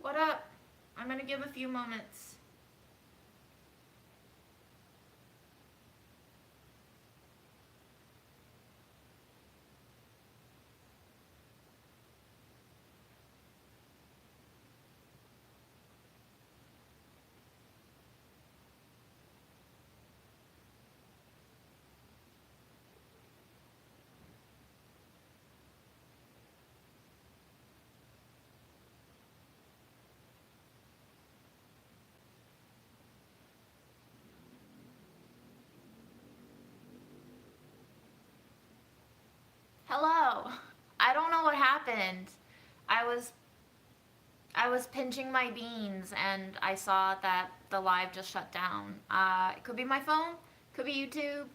What up? I'm gonna give a few moments. Hello. I don't know what happened. I was I was pinching my beans and I saw that the live just shut down. It could be my phone, could be YouTube,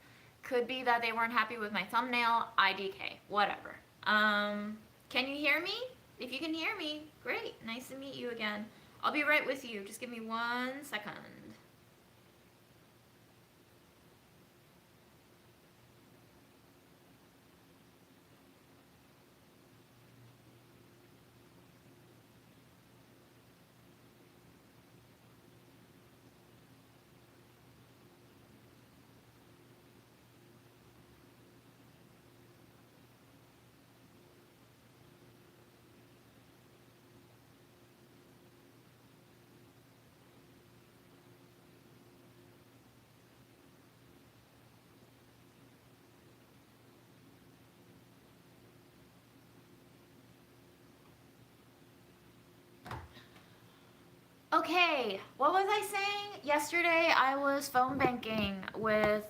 could be that they weren't happy with my thumbnail. IDK, whatever. Can you hear me? If you can hear me, great. Nice to meet you again. I'll be right with you. Just give me 1 second. Okay, what was I saying? Yesterday I was phone banking with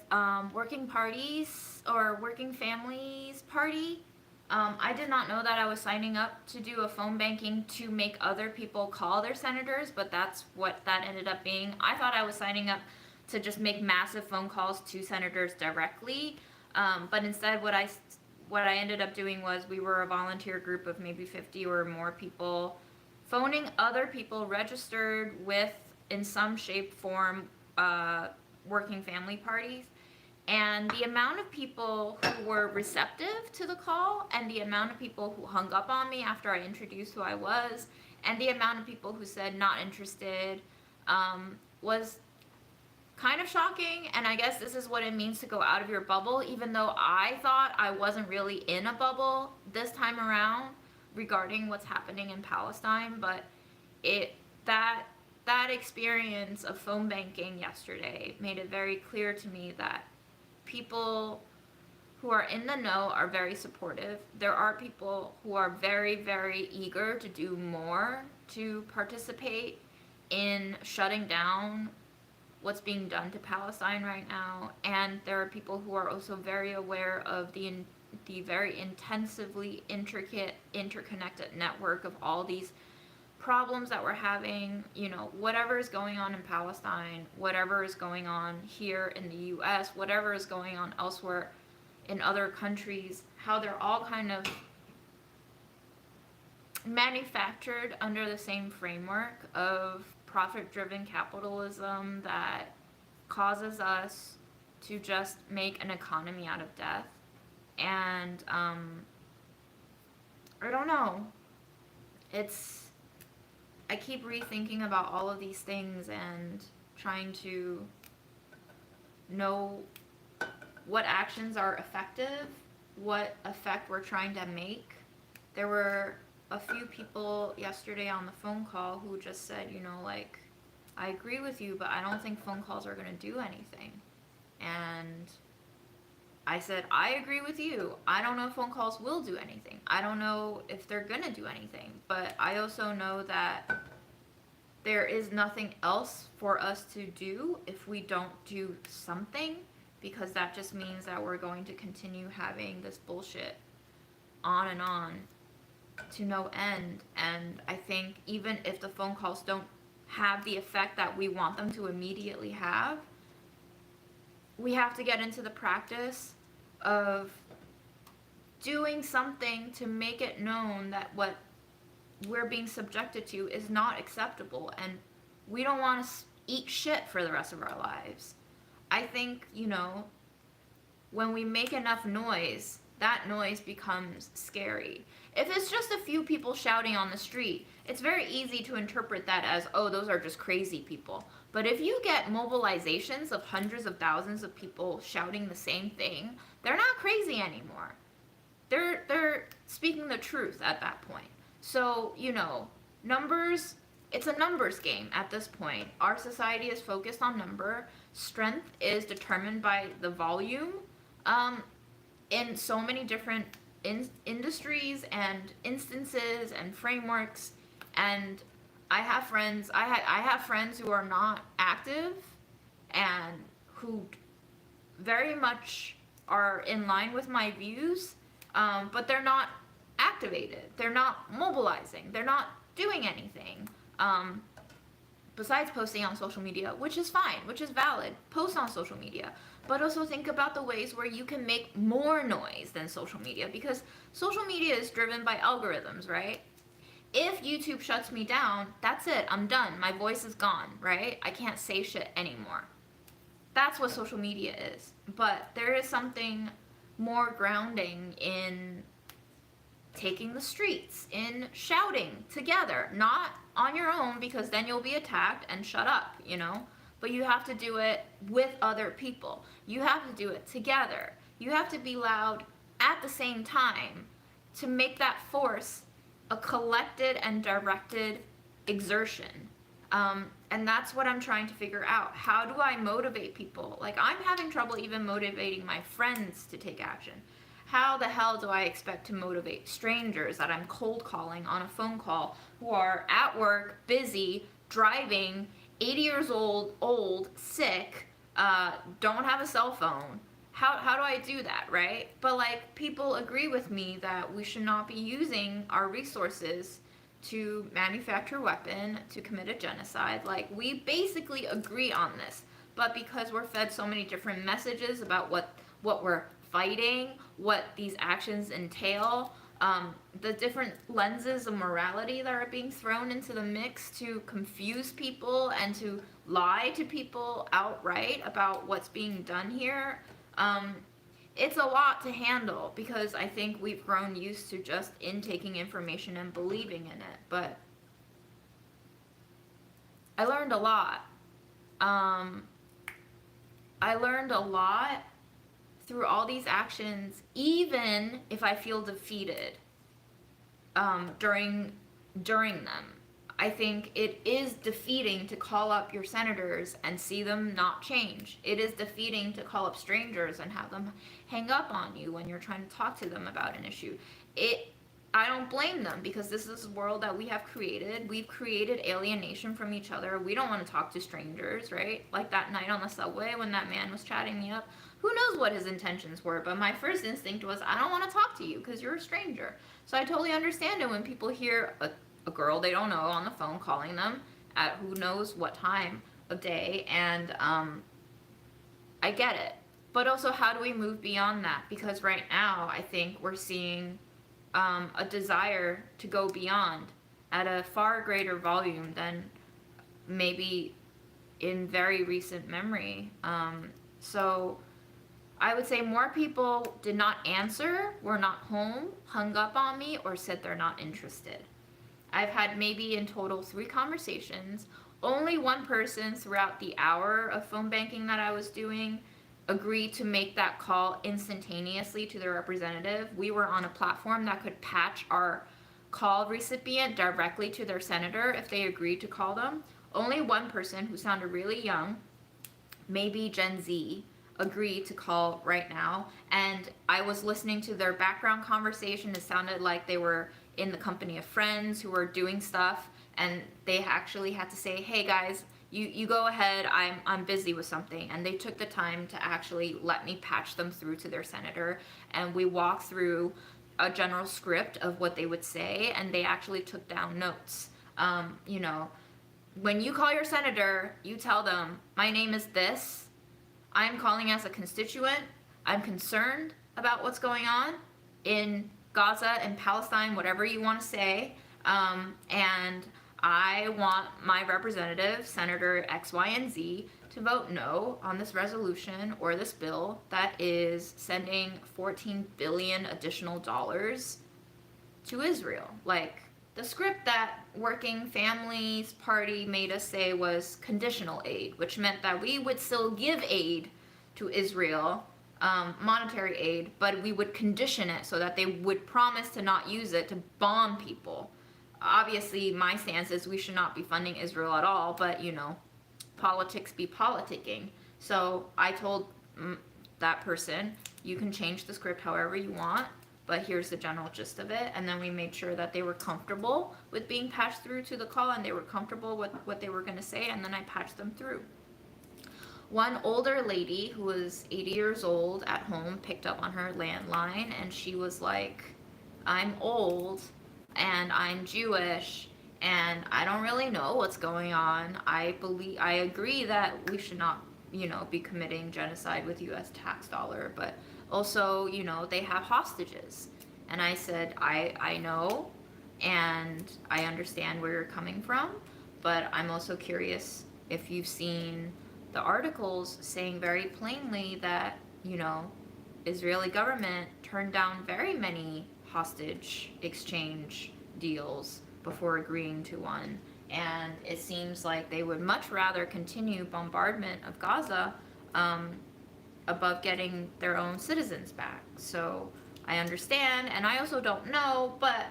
working parties or working families party. I did not know that I was signing up to do a phone banking to make other people call their senators, but that's what that ended up being. I thought I was signing up to just make massive phone calls to senators directly, but instead what I ended up doing was we were a volunteer group of maybe 50 or more people phoning other people registered with, in some shape, form, working family parties. And the amount of people who were receptive to the call, and the amount of people who hung up on me after I introduced who I was, and the amount of people who said not interested, was kind of shocking. And I guess this is what it means to go out of your bubble, even though I thought I wasn't really in a bubble this time around regarding what's happening in Palestine. But it that that experience of phone banking yesterday made it very clear to me that people who are in the know are very supportive. There are people who are very, very eager to do more to participate in shutting down what's being done to Palestine right now, and there are people who are also very aware of the very intensively intricate, interconnected network of all these problems that we're having. You know, whatever is going on in Palestine, whatever is going on here in the US, whatever is going on elsewhere in other countries, how they're all kind of manufactured under the same framework of profit-driven capitalism that causes us to just make an economy out of death. And I don't know. It's I keep rethinking about all of these things and trying to know what actions are effective, what effect we're trying to make. There were a few people yesterday on the phone call who just said, like, I agree with you, but I don't think phone calls are going to do anything. And I said, I agree with you. I don't know if phone calls will do anything. I don't know if they're going to do anything. But I also know that there is nothing else for us to do if we don't do something, because that just means that we're going to continue having this bullshit on to no end. And I think even if the phone calls don't have the effect that we want them to immediately have, we have to get into the practice of doing something to make it known that what we're being subjected to is not acceptable, and we don't want to eat shit for the rest of our lives. I think, when we make enough noise, that noise becomes scary. If it's just a few people shouting on the street, it's very easy to interpret that as, oh, those are just crazy people. But if you get mobilizations of hundreds of thousands of people shouting the same thing, they're not crazy anymore. They're speaking the truth at that point. So, numbers, it's a numbers game at this point. Our society is focused on number. Strength is determined by the volume. In so many different industries and instances and frameworks, and I have friends who are not active and who very much are in line with my views, but they're not activated, they're not mobilizing, they're not doing anything besides posting on social media, which is fine, which is valid. Post on social media, but also think about the ways where you can make more noise than social media, because social media is driven by algorithms, right? If YouTube shuts me down, that's it, I'm done, my voice is gone, right? I can't say shit anymore. That's what social media is. But there is something more grounding in taking the streets, in shouting together, not on your own, because then you'll be attacked and shut up, But you have to do it with other people. You have to do it together. You have to be loud at the same time to make that force a collected and directed exertion. And that's what I'm trying to figure out. How do I motivate people? Like, I'm having trouble even motivating my friends to take action. How the hell do I expect to motivate strangers that I'm cold calling on a phone call who are at work, busy, driving, 80 years old, sick, don't have a cell phone? How do I do that, right? But people agree with me that we should not be using our resources to manufacture a weapon, to commit a genocide. We basically agree on this. But because we're fed so many different messages about what we're fighting, what these actions entail, the different lenses of morality that are being thrown into the mix to confuse people and to lie to people outright about what's being done here, it's a lot to handle, because I think we've grown used to just intaking information and believing in it. But I learned a lot. I learned a lot through all these actions, even if I feel defeated during them. I think it is defeating to call up your senators and see them not change. It is defeating to call up strangers and have them hang up on you when you're trying to talk to them about an issue. I don't blame them, because this is a world that we have created. We've created alienation from each other. We don't want to talk to strangers, right? Like that night on the subway when that man was chatting me up. Who knows what his intentions were, but my first instinct was, I don't want to talk to you because you're a stranger. So I totally understand it when people hear a girl they don't know on the phone calling them at who knows what time of day, and I get it. But also, how do we move beyond that? Because right now, I think we're seeing a desire to go beyond at a far greater volume than maybe in very recent memory. So I would say more people did not answer, were not home, hung up on me, or said they're not interested. I've had maybe in total 3 conversations. Only one person throughout the hour of phone banking that I was doing agreed to make that call instantaneously to their representative. We were on a platform that could patch our call recipient directly to their senator if they agreed to call them. Only one person, who sounded really young, maybe Gen Z, agreed to call right now. And I was listening to their background conversation. It sounded like they were in the company of friends who were doing stuff, and they actually had to say, hey guys, you go ahead, I'm busy with something. And they took the time to actually let me patch them through to their senator, and we walked through a general script of what they would say, and they actually took down notes. When you call your senator, you tell them, my name is this, I'm calling as a constituent, I'm concerned about what's going on in Gaza and Palestine, whatever you want to say, and I want my representative, Senator X, Y, and Z, to vote no on this resolution or this bill that is sending 14 billion additional dollars to Israel. Like, the script that Working Families Party made us say was conditional aid, which meant that we would still give aid to Israel, monetary aid, but we would condition it so that they would promise to not use it to bomb people. Obviously, my stance is we should not be funding Israel at all, but politics be politicking. So I told that person, you can change the script however you want, but here's the general gist of it. And then we made sure that they were comfortable with being patched through to the call, and they were comfortable with what they were going to say, and then I patched them through. One older lady who was 80 years old at home picked up on her landline, and she was like, I'm old and I'm Jewish and I don't really know what's going on. I agree that we should not, be committing genocide with US tax dollar, but also, they have hostages. And I said, I know, and I understand where you're coming from, but I'm also curious if you've seen the articles saying very plainly that, Israeli government turned down very many hostage exchange deals before agreeing to one. And it seems like they would much rather continue bombardment of Gaza above getting their own citizens back. So I understand, and I also don't know, but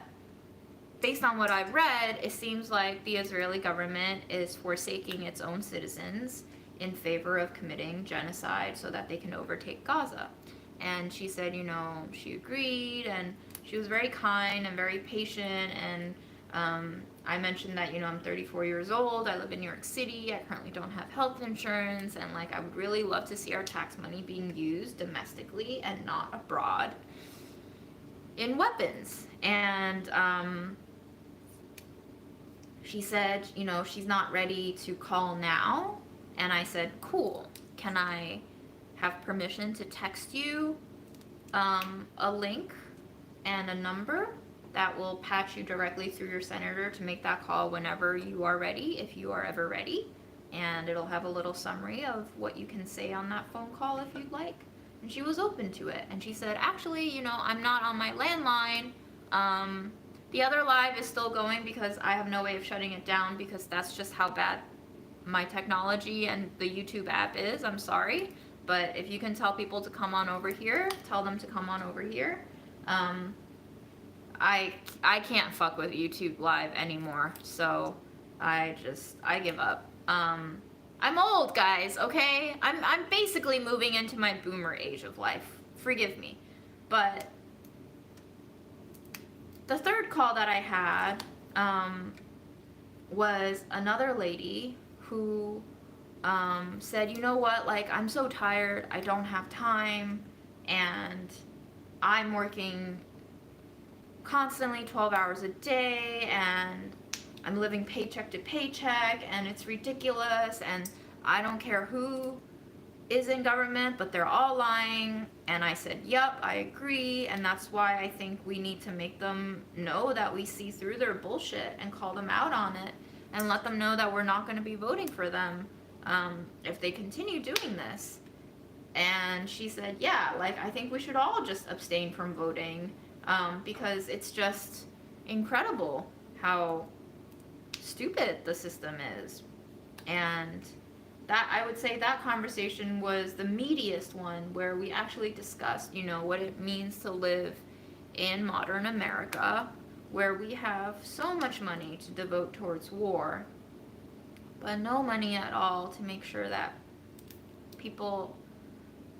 based on what I've read, it seems like the Israeli government is forsaking its own citizens in favor of committing genocide so that they can overtake Gaza. And she said, she agreed, and she was very kind and very patient, and I mentioned that, I'm 34 years old, I live in New York City, I currently don't have health insurance, and I would really love to see our tax money being used domestically and not abroad in weapons. And she said, she's not ready to call now, and I said, cool, can I have permission to text you a link and a number that will patch you directly through your senator to make that call whenever you are ready, if you are ever ready. And it'll have a little summary of what you can say on that phone call if you'd like. And she was open to it. And she said, actually, I'm not on my landline. The other live is still going because I have no way of shutting it down because that's just how bad my technology and the YouTube app is. I'm sorry. But if you can tell people to come on over here, tell them to come on over here. I can't fuck with YouTube Live anymore, so I give up. I'm old, guys, okay? I'm basically moving into my boomer age of life. Forgive me. But the third call that I had was another lady who said, you know what, I'm so tired, I don't have time, and I'm working constantly 12 hours a day, and I'm living paycheck to paycheck, and it's ridiculous, and I don't care who is in government, but they're all lying. And I said, yep, I agree, and that's why I think we need to make them know that we see through their bullshit and call them out on it and let them know that we're not going to be voting for them if they continue doing this. And she said, yeah, I think we should all just abstain from voting because it's just incredible how stupid the system is. And that, I would say that conversation was the meatiest one, where we actually discussed, what it means to live in modern America, where we have so much money to devote towards war, but no money at all to make sure that people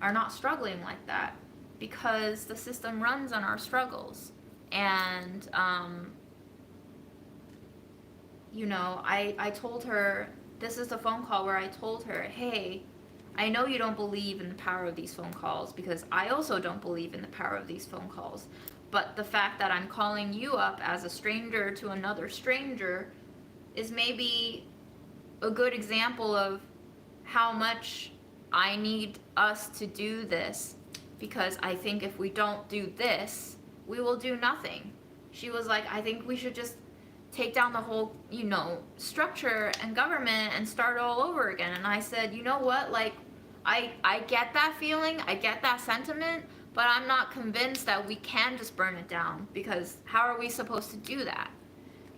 are not struggling like that, because the system runs on our struggles. And I told her, this is the phone call where I told her, hey, I know you don't believe in the power of these phone calls, because I also don't believe in the power of these phone calls, but the fact that I'm calling you up as a stranger to another stranger is maybe a good example of how much I need us to do this, because I think if we don't do this, we will do nothing. She was like, I think we should just take down the whole, structure and government and start all over again. And I said, you know what, like, I get that feeling, I get that sentiment, but I'm not convinced that we can just burn it down, because how are we supposed to do that?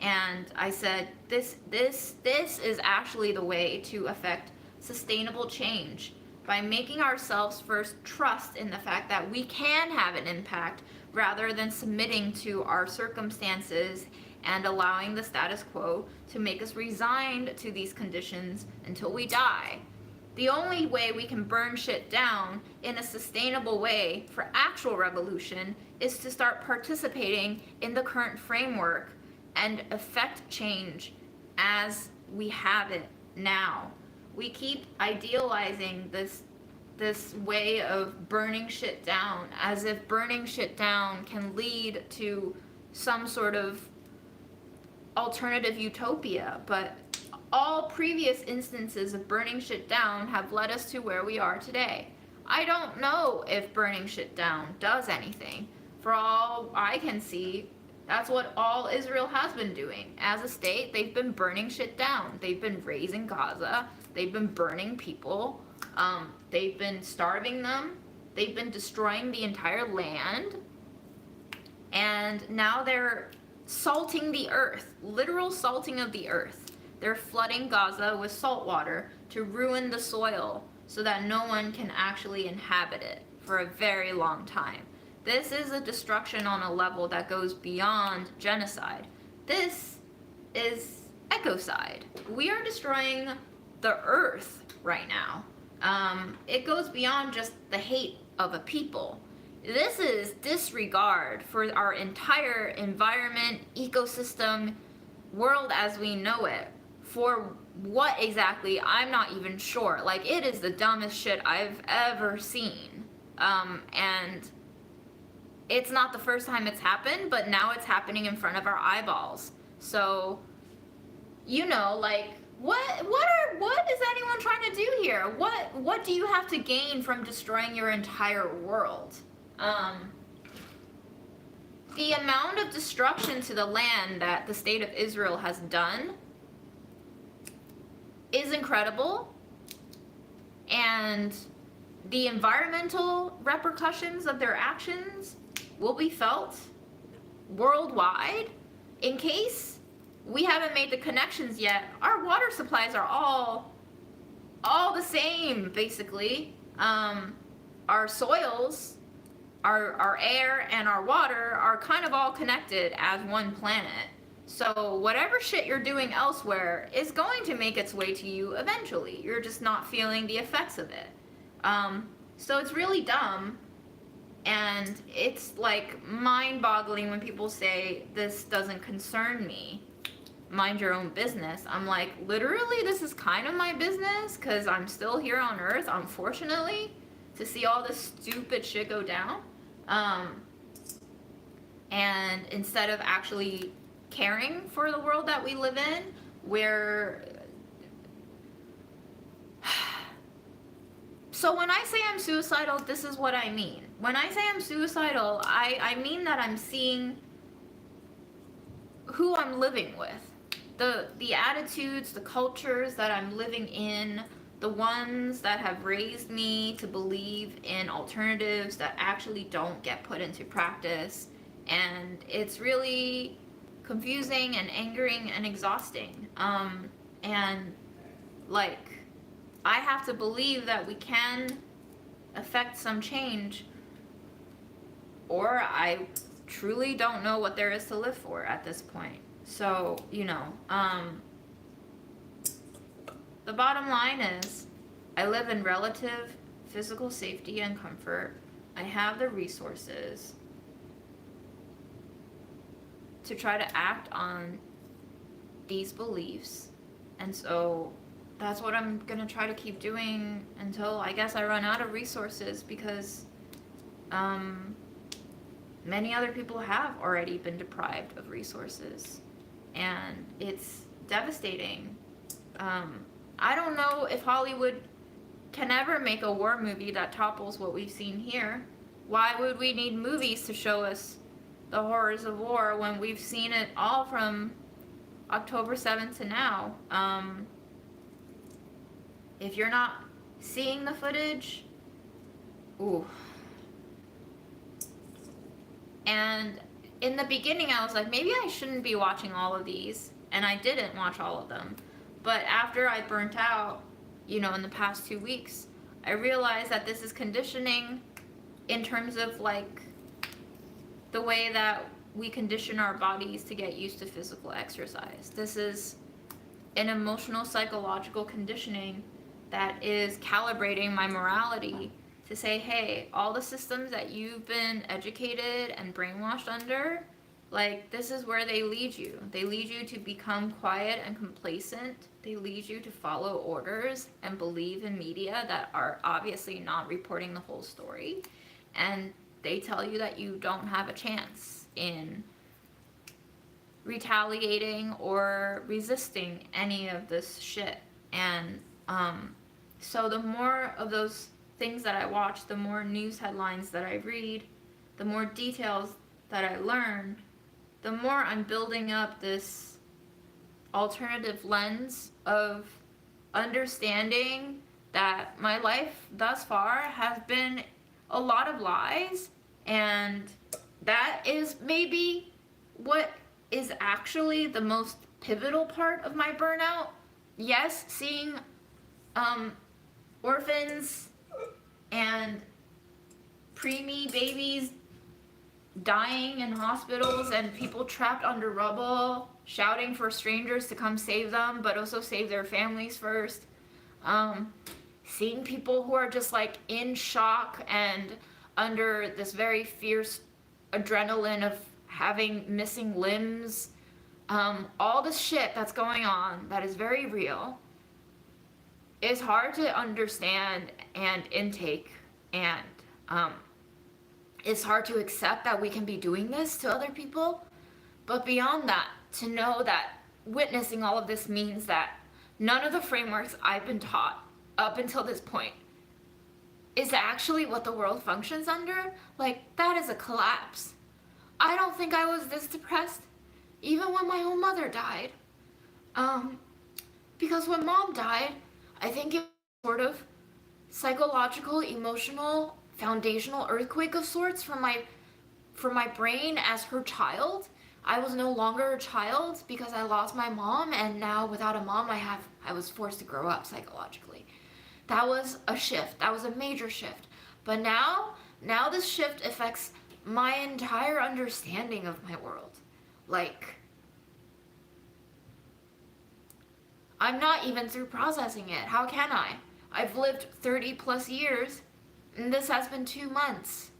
And I said, this is actually the way to affect sustainable change, by making ourselves first trust in the fact that we can have an impact, rather than submitting to our circumstances and allowing the status quo to make us resigned to these conditions until we die. The only way we can burn shit down in a sustainable way for actual revolution is to start participating in the current framework and affect change as we have it now. We keep idealizing this way of burning shit down, as if burning shit down can lead to some sort of alternative utopia, but all previous instances of burning shit down have led us to where we are today. I don't know if burning shit down does anything. For all I can see, that's what all Israel has been doing. As a state, they've been burning shit down. They've been razing Gaza. They've been burning people. They've been starving them. They've been destroying the entire land. And now they're salting the earth, literal salting of the earth. They're flooding Gaza with salt water to ruin the soil so that no one can actually inhabit it for a very long time. This is a destruction on a level that goes beyond genocide. This is ecocide. We are destroying the earth right now. It goes beyond just the hate of a people. This is disregard for our entire environment, ecosystem, world as we know it. For what exactly, I'm not even sure. Like, it is the dumbest shit I've ever seen. And it's not the first time it's happened, but now it's happening in front of our eyeballs. So, like, what is anyone trying to do here? What do you have to gain from destroying your entire world? The amount of destruction to the land that the state of Israel has done is incredible, and the environmental repercussions of their actions will be felt worldwide. In case we haven't made the connections yet, our water supplies are all the same, basically. Our soils, our air, and our water are kind of all connected as one planet. So whatever shit you're doing elsewhere is going to make its way to you eventually. You're just not feeling the effects of it. So it's really dumb, and it's like mind-boggling when people say, this doesn't concern me. Mind your own business. I'm like, literally, this is kind of my business, because I'm still here on Earth, unfortunately, to see all this stupid shit go down. And instead of actually caring for the world that we live in, we're... So when I say I'm suicidal, this is what I mean. When I say I'm suicidal, I mean that I'm seeing who I'm living with. The attitudes, the cultures that I'm living in, the ones that have raised me to believe in alternatives that actually don't get put into practice. And it's really confusing and angering and exhausting. And like, I have to believe that we can affect some change, or I truly don't know what there is to live for at this point. So, the bottom line is, I live in relative physical safety and comfort. I have the resources to try to act on these beliefs. And so that's what I'm gonna try to keep doing until I guess I run out of resources, because many other people have already been deprived of resources, and it's devastating. I don't know if Hollywood can ever make a war movie that topples what we've seen here. Why would we need movies to show us the horrors of war when we've seen it all from October 7th to now. If you're not seeing the footage, ooh. And in the beginning, I was like, maybe I shouldn't be watching all of these. And I didn't watch all of them. But after I burnt out, in the past 2 weeks, I realized that this is conditioning in terms of like the way that we condition our bodies to get used to physical exercise. This is an emotional, psychological conditioning that is calibrating my morality to say, hey, all the systems that you've been educated and brainwashed under, like, this is where they lead you. They lead you to become quiet and complacent. They lead you to follow orders and believe in media that are obviously not reporting the whole story. And they tell you that you don't have a chance in retaliating or resisting any of this shit. And so the more of those things that I watch, the more news headlines that I read, the more details that I learn, the more I'm building up this alternative lens of understanding that my life thus far has been a lot of lies, and that is maybe what is actually the most pivotal part of my burnout. Yes, seeing orphans and preemie babies dying in hospitals and people trapped under rubble shouting for strangers to come save them, but also save their families first. Seeing people who are just like in shock and under this very fierce adrenaline of having missing limbs, all this shit that's going on that is very real is hard to understand and intake, and it's hard to accept that we can be doing this to other people. But beyond that, to know that witnessing all of this means that none of the frameworks I've been taught up until this point is actually what the world functions under, like, that is a collapse. I don't think I was this depressed even when my own mother died. Because when mom died, I think it was sort of psychological, emotional, foundational earthquake of sorts for my brain as her child. I was no longer a child because I lost my mom, and now without a mom I was forced to grow up psychologically. That was a shift. That was a major shift. But now this shift affects my entire understanding of my world. Like, I'm not even through processing it. How can I? I've lived 30 plus years, and this has been 2 months.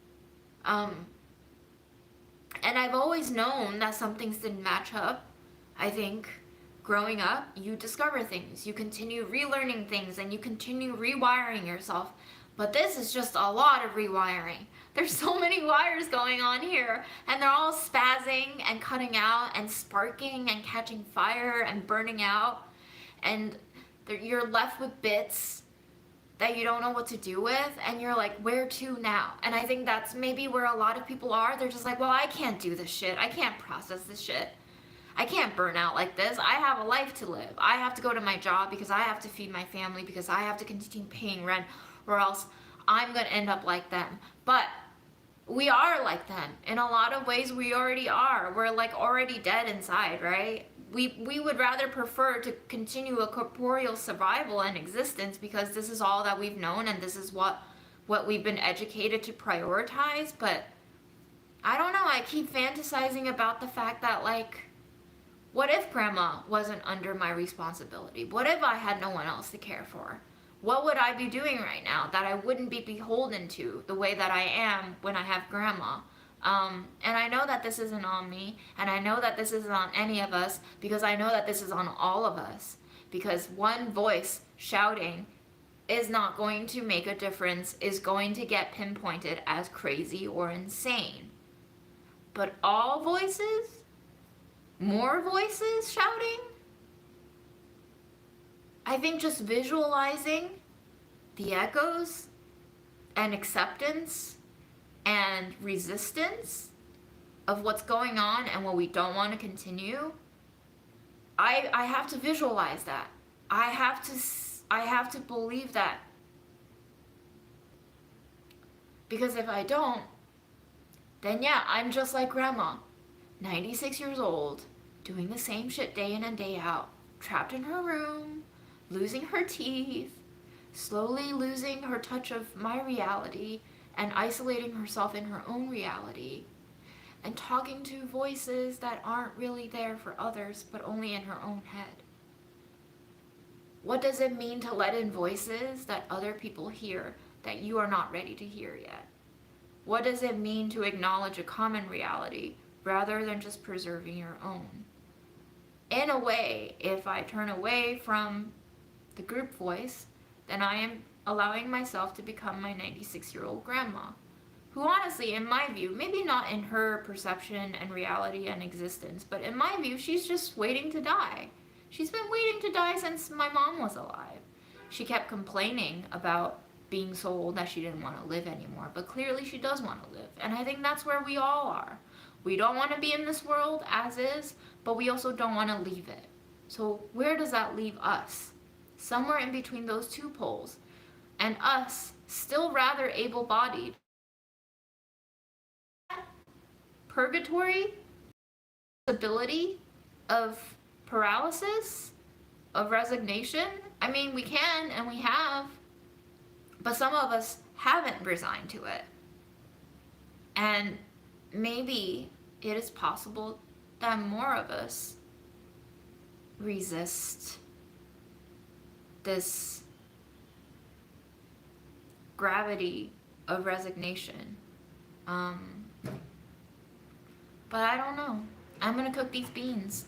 And I've always known that some things didn't match up. I think growing up, you discover things, you continue relearning things, and you continue rewiring yourself. But this is just a lot of rewiring. There's so many wires going on here, and they're all spazzing and cutting out and sparking and catching fire and burning out. And you're left with bits that you don't know what to do with, and you're like, where to now? And I think that's maybe where a lot of people are. They're just like, well, I can't do this shit. I can't process this shit. I can't burn out like this. I have a life to live. I have to go to my job because I have to feed my family, because I have to continue paying rent, or else I'm going to end up like them. But we are like them. In a lot of ways, we already are. We're like already dead inside, right? We would rather prefer to continue a corporeal survival and existence because this is all that we've known, and this is what we've been educated to prioritize. But I don't know, I keep fantasizing about the fact that, like, what if grandma wasn't under my responsibility? What if I had no one else to care for? What would I be doing right now that I wouldn't be beholden to the way that I am when I have grandma? And I know that this isn't on me, and I know that this isn't on any of us, because I know that this is on all of us. Because one voice shouting is not going to make a difference, is going to get pinpointed as crazy or insane. But all voices, more voices shouting, I think just visualizing the echoes and acceptance and resistance of what's going on and what we don't want to continue I have to visualize that. I have to believe that. Because if I don't, then yeah, I'm just like grandma, 96 years old, doing the same shit day in and day out, trapped in her room, losing her teeth, slowly losing her touch of my reality, and isolating herself in her own reality, and talking to voices that aren't really there for others, but only in her own head. What does it mean to let in voices that other people hear that you are not ready to hear yet? What does it mean to acknowledge a common reality rather than just preserving your own? In a way, if I turn away from the group voice, then I am allowing myself to become my 96-year-old grandma, who honestly, in my view, maybe not in her perception and reality and existence, but in my view, she's just waiting to die. She's been waiting to die since my mom was alive. She kept complaining about being so old that she didn't want to live anymore, but clearly she does want to live. And I think that's where we all are. We don't want to be in this world as is, but we also don't want to leave it. So where does that leave us? Somewhere in between those two poles. And us, still rather able-bodied. Purgatory, ability of paralysis, of resignation. I mean, we can and we have, but some of us haven't resigned to it. And maybe it is possible that more of us resist this gravity of resignation. But I don't know. I'm gonna cook these beans.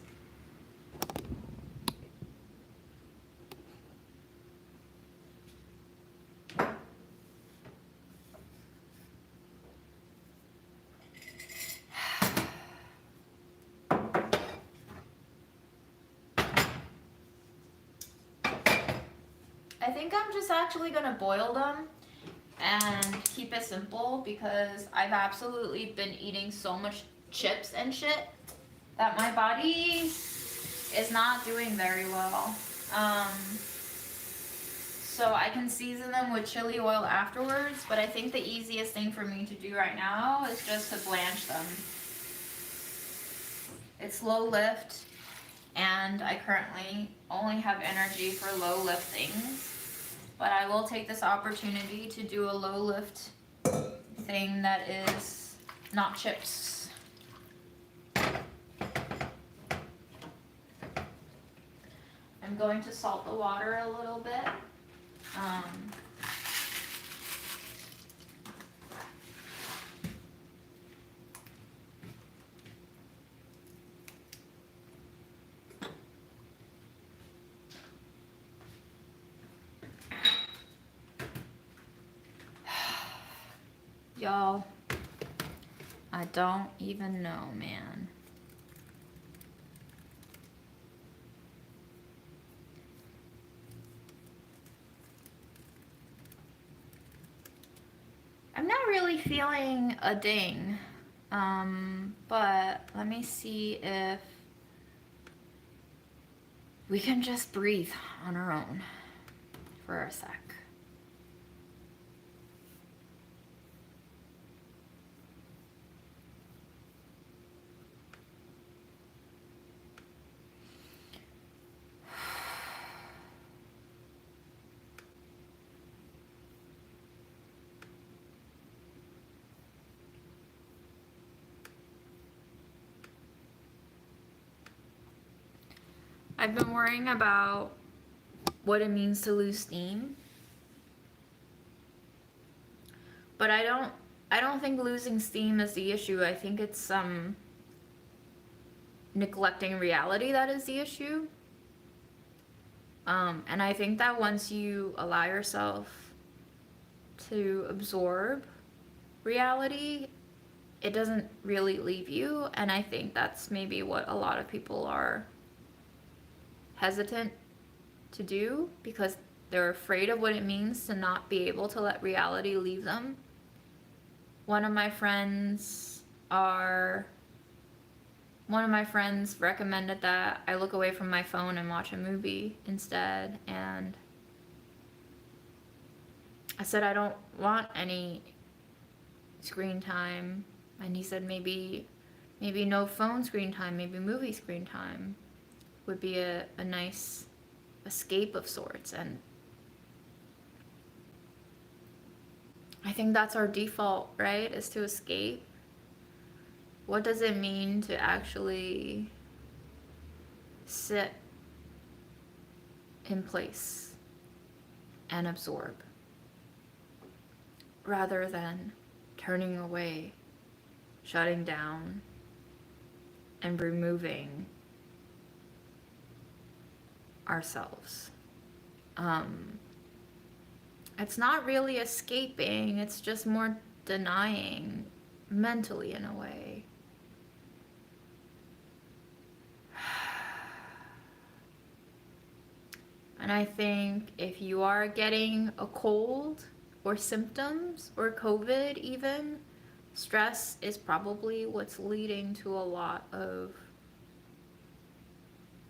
I think I'm just actually gonna boil them and keep it simple because I've absolutely been eating so much chips and shit that my body is not doing very well. So I can season them with chili oil afterwards, but I think the easiest thing for me to do right now is just to blanch them. It's low lift, and I currently only have energy for low lift things, but I will take this opportunity to do a low lift thing that is not chips. I'm going to salt the water a little bit. Y'all, I don't even know, man. I'm not really feeling a ding, but let me see if we can just breathe on our own for a sec. I've been worrying about what it means to lose steam, but I don't think losing steam is the issue. I think it's neglecting reality that is the issue. And I think that once you allow yourself to absorb reality, it doesn't really leave you. And I think that's maybe what a lot of people are hesitant to do because they're afraid of what it means to not be able to let reality leave them. One of my friends are one of my friends recommended that I look away from my phone and watch a movie instead, and I said I don't want any screen time, and he said maybe no phone screen time, maybe movie screen time would be a nice escape of sorts. And I think that's our default, right? Is to escape. What does it mean to actually sit in place and absorb rather than turning away, shutting down, and removing ourselves? It's not really escaping, it's just more denying mentally in a way. And I think if you are getting a cold or symptoms or COVID even, stress is probably what's leading to a lot of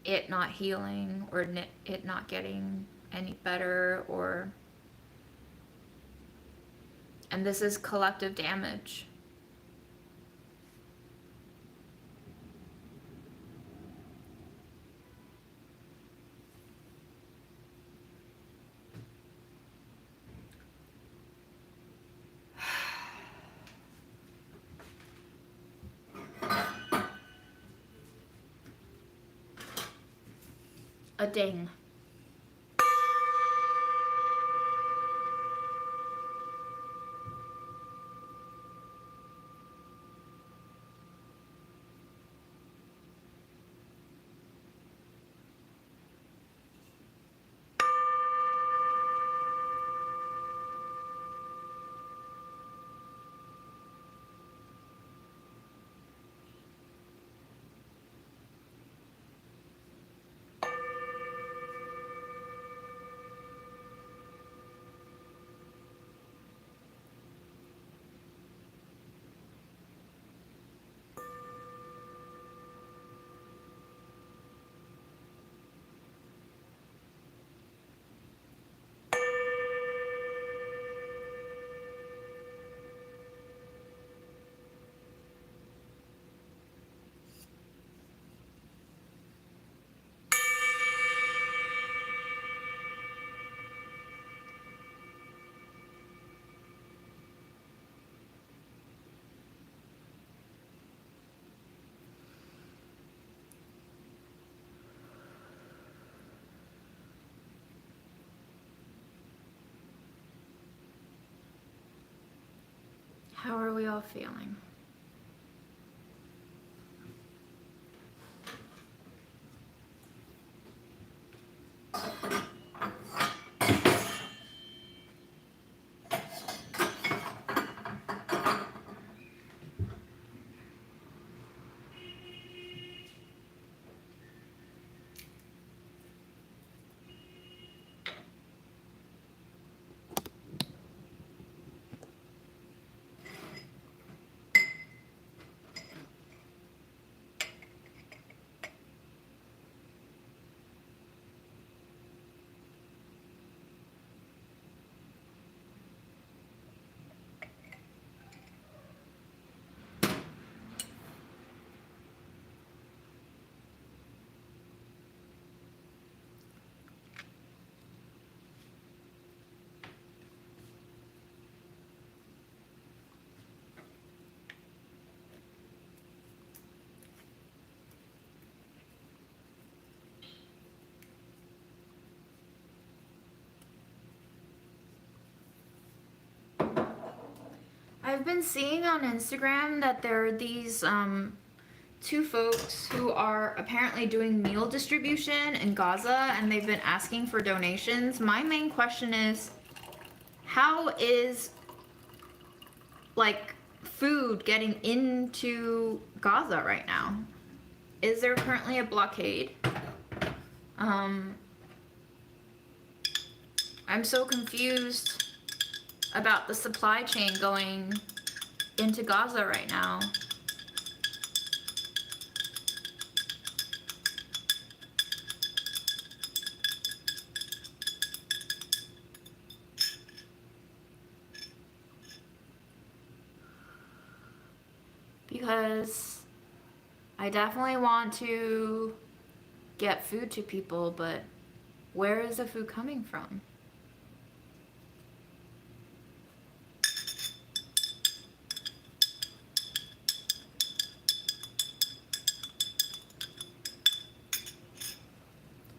it not healing or it not getting any better, or and this is collective damage. A ding. How are we all feeling? I've been seeing on Instagram that there are these two folks who are apparently doing meal distribution in Gaza, and they've been asking for donations. My main question is, how is like food getting into Gaza right now? Is there currently a blockade? I'm so confused about the supply chain going into Gaza right now. because I definitely want to get food to people, but where is the food coming from?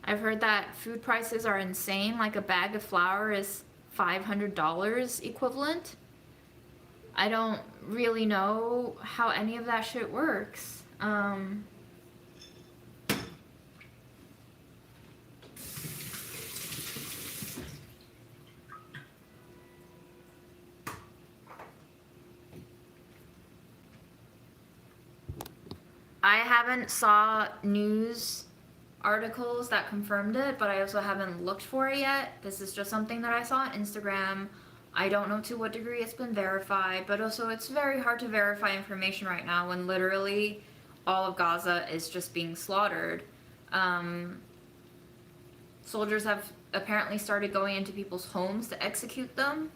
I've heard that food prices are insane, like a bag of flour is $500 equivalent. I don't really know how any of that shit works. I haven't saw news articles that confirmed it, but I also haven't looked for it yet. This is just something that I saw on Instagram. I don't know to what degree it's been verified, but also it's very hard to verify information right now when literally all of Gaza is just being slaughtered. Soldiers have apparently started going into people's homes to execute them.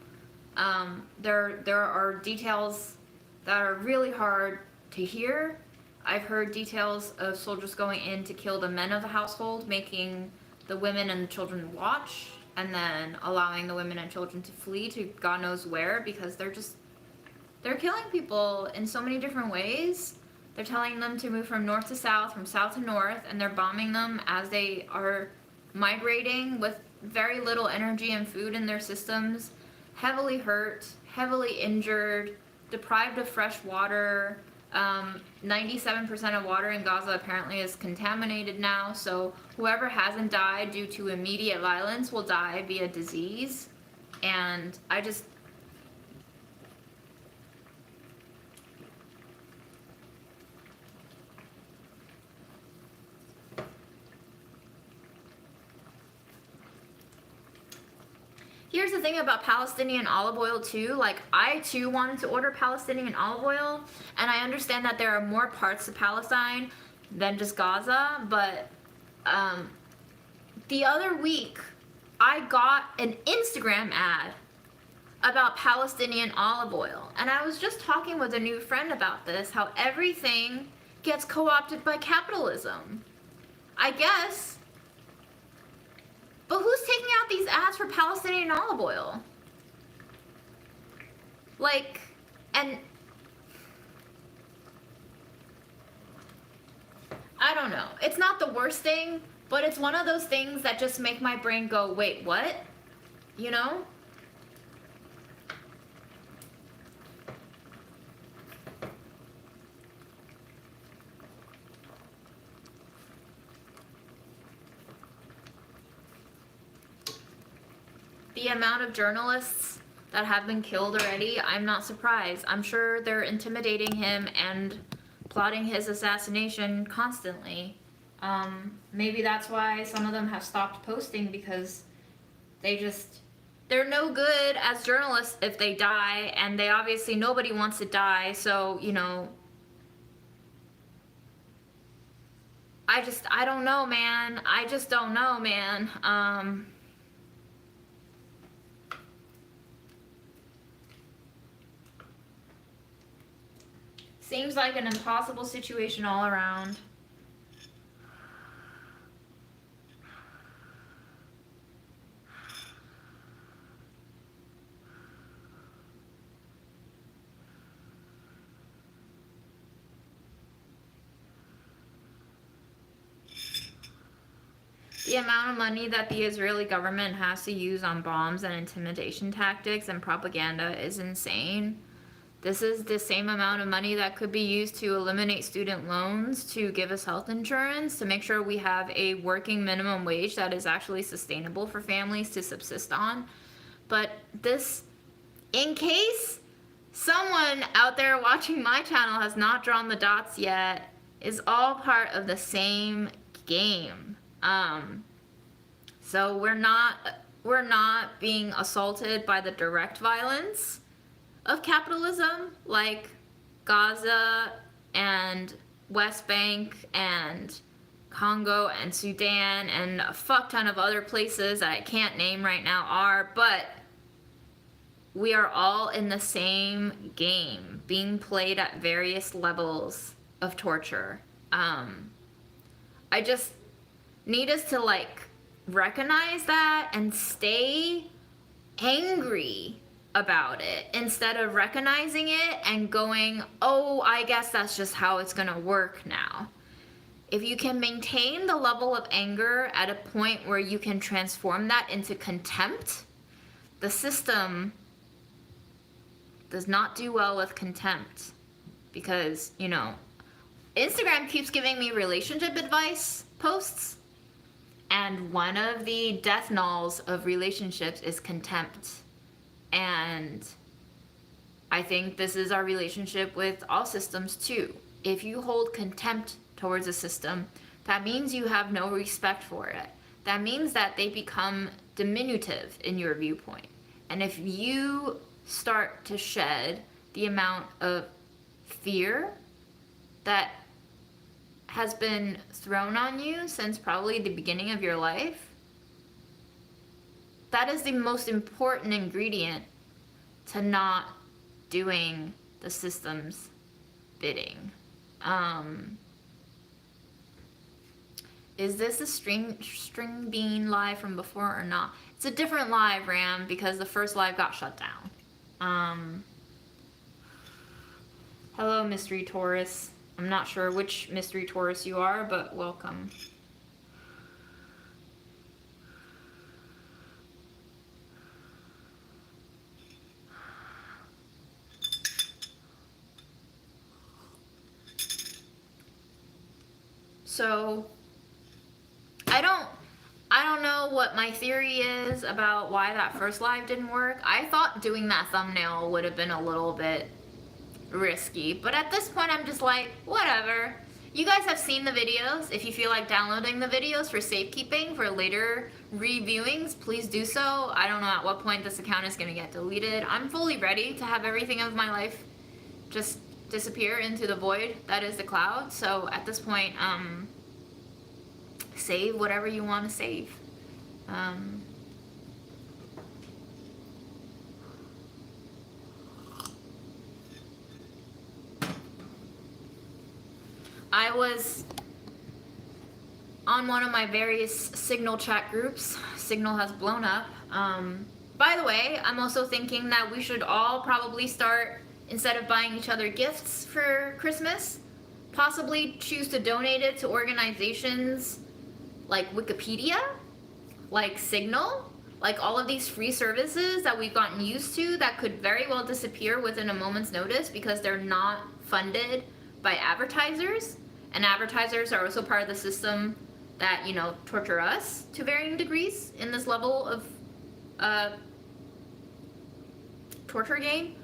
There are details that are really hard to hear. I've heard details of soldiers going in to kill the men of the household, making the women and the children watch, and then allowing the women and children to flee to God knows where, because they're killing people in so many different ways. They're telling them to move from north to south, from south to north, and they're bombing them as they are migrating with very little energy and food in their systems, heavily hurt, heavily injured, deprived of fresh water. 97% of water in Gaza apparently is contaminated now, so whoever hasn't died due to immediate violence will die via disease. And here's the thing about Palestinian olive oil too. Like, I too wanted to order Palestinian olive oil, and I understand that there are more parts to Palestine than just Gaza, but the other week I got an Instagram ad about Palestinian olive oil, and I was just talking with a new friend about this, how everything gets co-opted by capitalism, I guess. But who's taking out these ads for Palestinian olive oil? Like, and I don't know. It's not the worst thing, but it's one of those things that just make my brain go, wait, what? You know? The amount of journalists that have been killed already, I'm not surprised. I'm sure they're intimidating him and plotting his assassination constantly. Maybe that's why some of them have stopped posting, because they're no good as journalists if they die, and they obviously, nobody wants to die, so, you know, I don't know, man. I just don't know, man. Seems like an impossible situation all around. The amount of money that the Israeli government has to use on bombs and intimidation tactics and propaganda is insane. This is the same amount of money that could be used to eliminate student loans, to give us health insurance, to make sure we have a working minimum wage that is actually sustainable for families to subsist on. But this, in case someone out there watching my channel has not drawn the dots yet, is all part of the same game. So we're not being assaulted by the direct violence of capitalism, like Gaza and West Bank and Congo and Sudan and a fuck ton of other places that I can't name right now are, but we are all in the same game, being played at various levels of torture. I just need us to like recognize that and stay angry about it instead of recognizing it and going, oh, I guess that's just how it's gonna work now. If you can maintain the level of anger at a point where you can transform that into contempt, the system does not do well with contempt because, you know, Instagram keeps giving me relationship advice posts, and one of the death knells of relationships is contempt. And I think this is our relationship with all systems too. If you hold contempt towards a system, that means you have no respect for it. That means that they become diminutive in your viewpoint. And if you start to shed the amount of fear that has been thrown on you since probably the beginning of your life, that is the most important ingredient to not doing the system's bidding. Is this a string bean live from before or not? It's a different live, Ram, because the first live got shut down. Hello, Mystery Taurus. I'm not sure which Mystery Taurus you are, but welcome. So, I don't know what my theory is about why that first live didn't work. I thought doing that thumbnail would have been a little bit risky, but at this point I'm just like, whatever. You guys have seen the videos. If you feel like downloading the videos for safekeeping for later reviewings, please do so. I don't know at what point this account is going to get deleted. I'm fully ready to have everything of my life just disappear into the void that is the cloud. So at this point, save whatever you want to save. I was on one of my various Signal chat groups. Signal has blown up. By the way, I'm also thinking that we should all probably start, instead of buying each other gifts for Christmas, possibly choose to donate it to organizations like Wikipedia, like Signal, like all of these free services that we've gotten used to that could very well disappear within a moment's notice because they're not funded by advertisers. And advertisers are also part of the system that, you know, torture us to varying degrees in this level of torture game.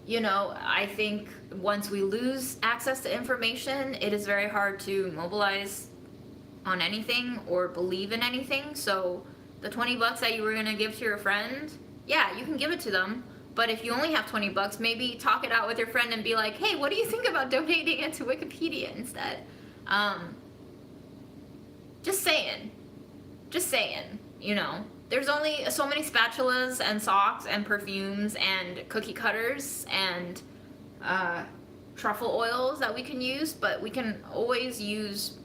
You know, I think once we lose access to information, it is very hard to mobilize on anything or believe in anything. So the $20 that you were gonna give to your friend, yeah, you can give it to them. But if you only have $20, maybe talk it out with your friend and be like, hey, what do you think about donating it to Wikipedia instead? Just saying, you know. There's only so many spatulas and socks and perfumes and cookie cutters and truffle oils that we can use, but we can always use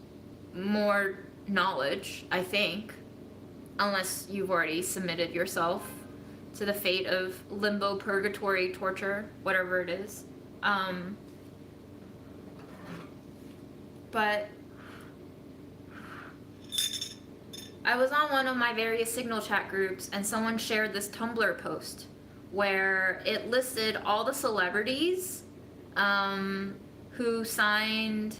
more knowledge, I think, unless you've already submitted yourself to the fate of limbo, purgatory, torture, whatever it is. But I was on one of my various Signal chat groups and someone shared this Tumblr post where it listed all the celebrities who signed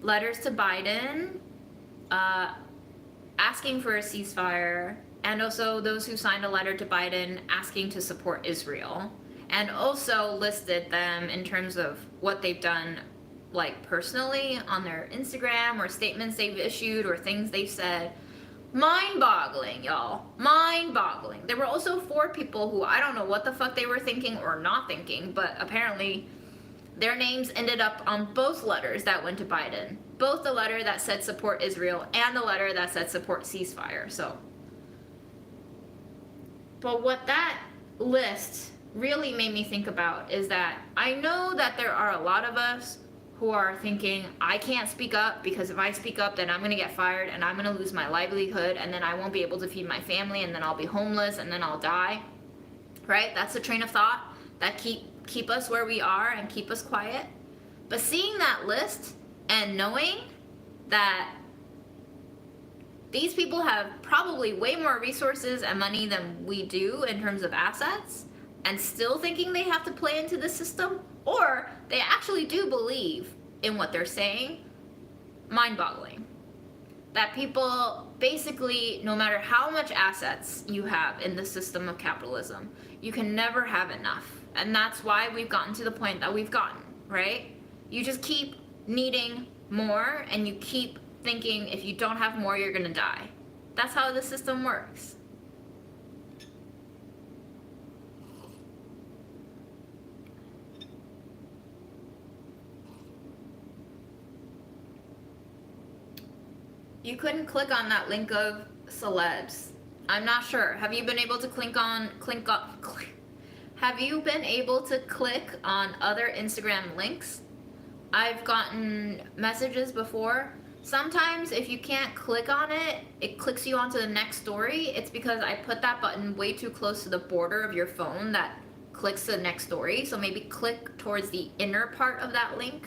letters to Biden asking for a ceasefire, and also those who signed a letter to Biden asking to support Israel, and also listed them in terms of what they've done, like personally on their Instagram or statements they've issued or things they've said. Mind-boggling, y'all. Mind-boggling. There were also 4 people who I don't know what the fuck they were thinking or not thinking, but apparently their names ended up on both letters that went to Biden. Both the letter that said support Israel and the letter that said support ceasefire. So, but what that list really made me think about is that I know that there are a lot of us who are thinking, I can't speak up because if I speak up, then I'm going to get fired and I'm going to lose my livelihood and then I won't be able to feed my family and then I'll be homeless and then I'll die. Right? That's the train of thought that keep us where we are and keep us quiet. But seeing that list and knowing that these people have probably way more resources and money than we do in terms of assets, and still thinking they have to play into the system, or they actually do believe in what they're saying, mind-boggling. That people basically, no matter how much assets you have in the system of capitalism, you can never have enough. And that's why we've gotten to the point that we've gotten, right? You just keep needing more and you keep thinking if you don't have more, you're gonna die. That's how the system works. You couldn't click on that link of celebs. I'm not sure. Have you been able to have you been able to click on other Instagram links? I've gotten messages before. Sometimes if you can't click on it, it clicks you onto the next story. It's because I put that button way too close to the border of your phone that clicks to the next story. So maybe click towards the inner part of that link.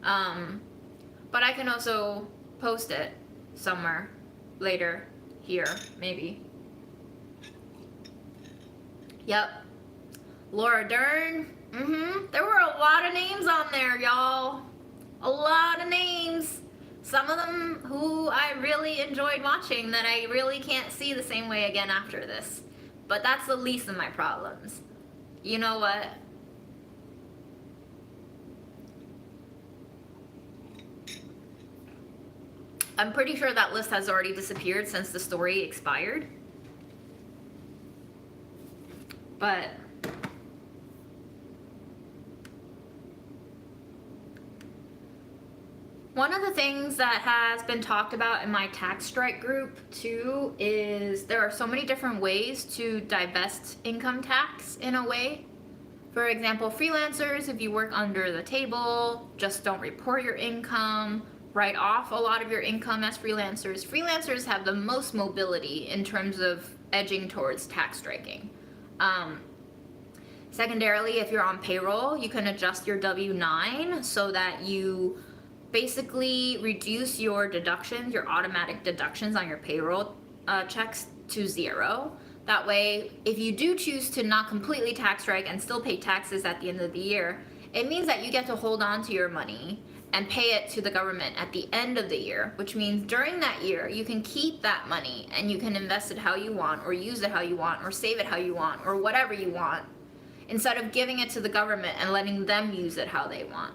But I can also post it somewhere later here, maybe. Yep. Laura Dern. There were a lot of names on there, y'all. A lot of names. Some of them who I really enjoyed watching that I really can't see the same way again after this. But that's the least of my problems. You know what? I'm pretty sure that list has already disappeared since the story expired. But one of the things that has been talked about in my tax strike group too is there are so many different ways to divest income tax in a way. For example, freelancers, if you work under the table, just don't report your income, write off a lot of your income as freelancers. Freelancers have the most mobility in terms of edging towards tax striking. Secondarily, if you're on payroll, you can adjust your W-9 so that you basically reduce your deductions, your automatic deductions on your payroll checks to 0. That way, if you do choose to not completely tax strike and still pay taxes at the end of the year, it means that you get to hold on to your money and pay it to the government at the end of the year, which means during that year, you can keep that money and you can invest it how you want, or use it how you want, or save it how you want, or whatever you want, instead of giving it to the government and letting them use it how they want.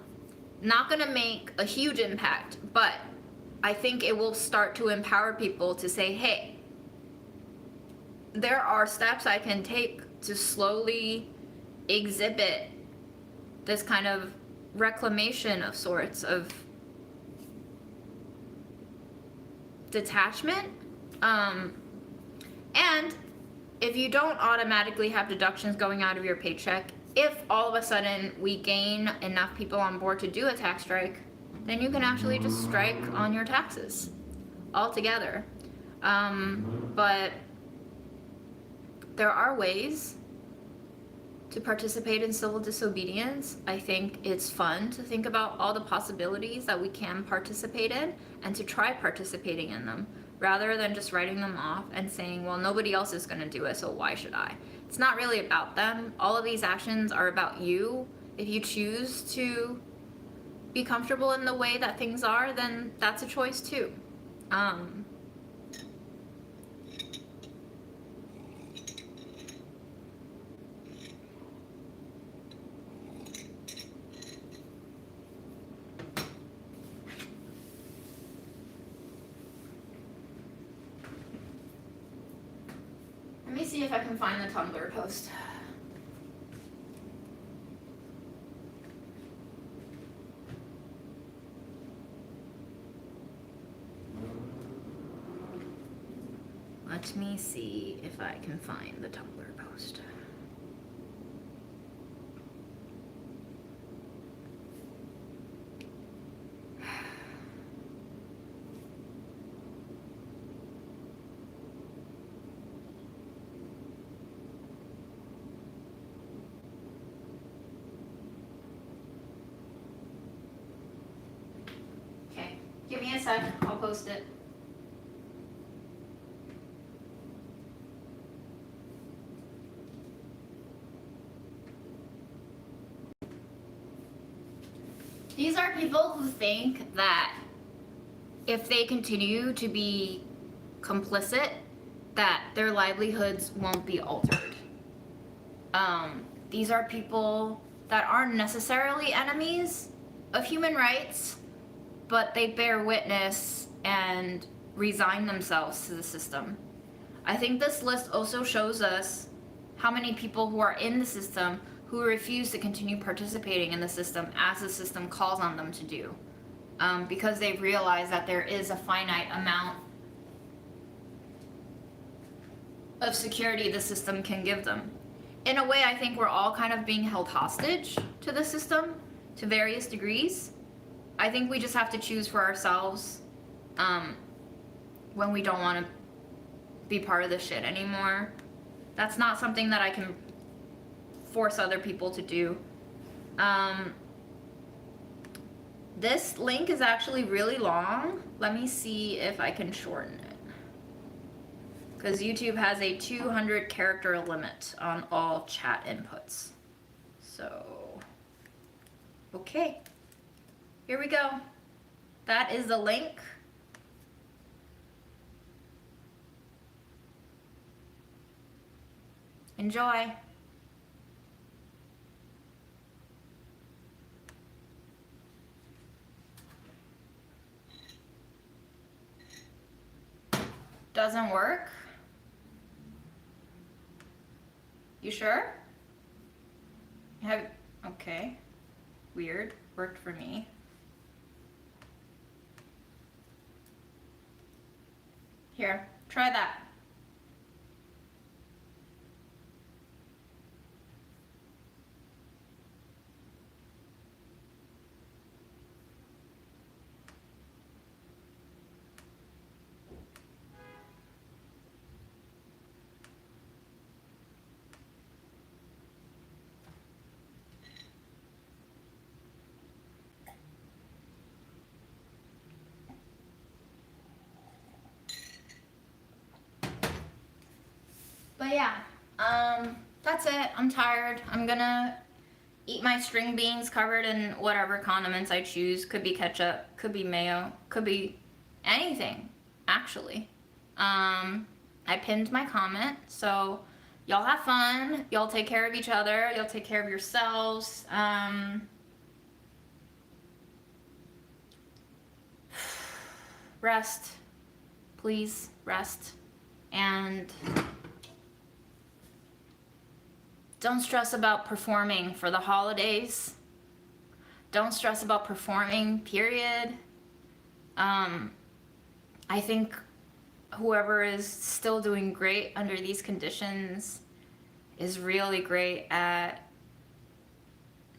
Not gonna make a huge impact, but I think it will start to empower people to say, hey, there are steps I can take to slowly exhibit this kind of reclamation of sorts of detachment. And if you don't automatically have deductions going out of your paycheck, if all of a sudden we gain enough people on board to do a tax strike, then you can actually just strike on your taxes altogether. But there are ways to participate in civil disobedience. I think it's fun to think about all the possibilities that we can participate in and to try participating in them, rather than just writing them off and saying, well, nobody else is gonna do it, so why should I? It's not really about them. All of these actions are about you. If you choose to be comfortable in the way that things are, then that's a choice too. Let me see if I can find the Tumblr post. Let me see if I can find the Tumblr post. sec. I'll post it. These are people who think that if they continue to be complicit, that their livelihoods won't be altered. These are people that aren't necessarily enemies of human rights, but they bear witness and resign themselves to the system. I think this list also shows us how many people who are in the system who refuse to continue participating in the system as the system calls on them to do, because they realize that there is a finite amount of security the system can give them. In a way, I think we're all kind of being held hostage to the system to various degrees. I think we just have to choose for ourselves when we don't want to be part of this shit anymore. That's not something that I can force other people to do. This link is actually really long. Let me see if I can shorten it. Because YouTube has a 200 character limit on all chat inputs. So, okay. Here we go. That is the link. Enjoy. Doesn't work? You sure? Okay. Weird. Worked for me. Here, try that. But yeah, that's it. I'm tired. I'm gonna eat my string beans covered in whatever condiments I choose. Could be ketchup, could be mayo, could be anything, actually. I pinned my comment, so y'all have fun. Y'all take care of each other. Y'all take care of yourselves. Rest. Please, rest. And don't stress about performing for the holidays. Don't stress about performing, period. I think whoever is still doing great under these conditions is really great at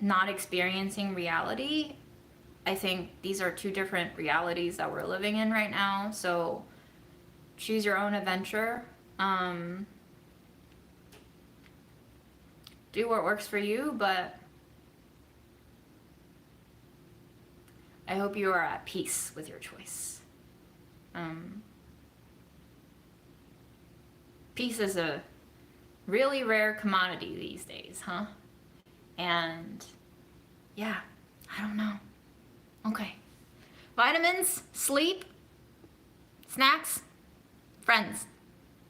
not experiencing reality. I think these are two different realities that we're living in right now, so choose your own adventure. Do what works for you, but I hope you are at peace with your choice. Peace is a really rare commodity these days, huh? And yeah, I don't know. Okay. Vitamins, sleep, snacks, friends.